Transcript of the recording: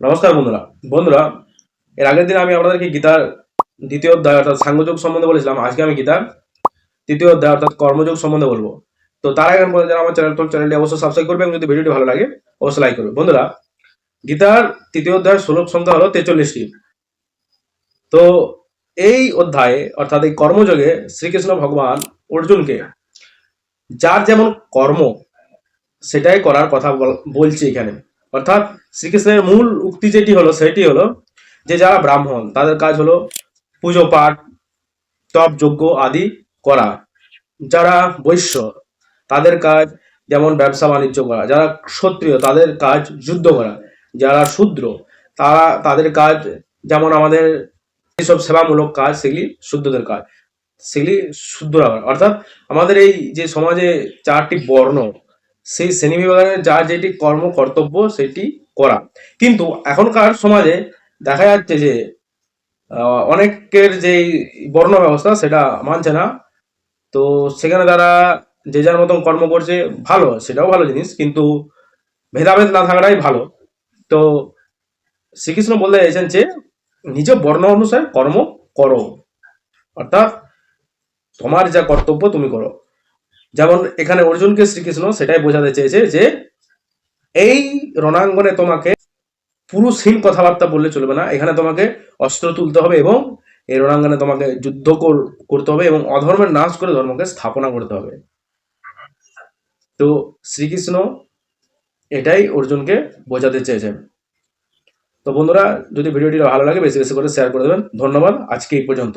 নমস্কার বন্ধুরা। বন্ধুরা, এর আগের দিন আমি আপনাদেরকে গীতার দ্বিতীয় অধ্যায় অর্থাৎ সাংখ্যযোগ সম্বন্ধে বলেছিলাম। আজকে আমি গীতার তৃতীয় অধ্যায় অর্থাৎ কর্মযোগ সম্বন্ধে বলবো। তো তার আগে আমি বলে যারা আমার চ্যানেলটি অবশ্যই সাবস্ক্রাইব করবে এবং যদি ভিডিওটি ভালো লাগে অবশ্যই লাইক করবে। বন্ধুরা, গীতার তৃতীয় অধ্যায়ের শ্লোক সংখ্যা হলো 43টি। তো এই অধ্যায়ে অর্থাৎ এই কর্মযোগে শ্রীকৃষ্ণ ভগবান অর্জুনকে যার যেমন কর্ম সেটাই করার কথা বলছে এখানে। অর্থাৎ শ্রীকৃষ্ণের মূল উক্তি যেটি হলো সেটি হলো যে যারা ব্রাহ্মণ তাদের কাজ হলো পুজো পাঠ, তপ যজ্ঞ আদি করা। যারা বৈশ্য তাদের কাজ যেমন ব্যবসা বাণিজ্য করা। যারা ক্ষত্রিয় তাদের কাজ যুদ্ধ করা। যারা শূদ্র তাদের কাজ যেমন আমাদের যেসব সেবামূলক কাজ সেগুলি শুদ্ধদের কাজ, সেগুলি শুদ্ধরা করা। অর্থাৎ আমাদের এই যে সমাজে চারটি বর্ণ, সেই শ্রেণীবিভাগের যার যেটি কর্ম কর্তব্য সেটি করা। কিন্তু এখনকার সমাজে দেখা যাচ্ছে যে অনেকের যে বর্ণ ব্যবস্থা সেটা মানছে না। তো সেখানে তারা যে যার মতন কর্ম করছে, ভালো, সেটাও ভালো জিনিস, কিন্তু ভেদাভেদ না থাকাটাই ভালো। তো শ্রীকৃষ্ণ বলতে চাইছেন যে নিজ বর্ণ অনুসারে কর্ম করো, অর্থাৎ তোমার যা কর্তব্য তুমি করো। যেমন এখানে অর্জুনকে শ্রীকৃষ্ণ সেটাই বোঝাতে চেয়েছে যে এই রণাঙ্গনে তোমাকে পুরুষহীন কথাবার্তা বললে চলবে না। এখানে তোমাকে অস্ত্র তুলতে হবে এবং এই রণাঙ্গনে তোমাকে যুদ্ধ করতে হবে এবং অধর্মের নাশ করে ধর্মকে স্থাপনা করতে হবে। তো শ্রীকৃষ্ণ এটাই অর্জুনকে বোঝাতে চেয়েছেন। তো বন্ধুরা, যদি ভিডিওটি ভালো লাগে বেশি বেশি করে শেয়ার করে দেবেন। ধন্যবাদ, আজকে এই পর্যন্ত।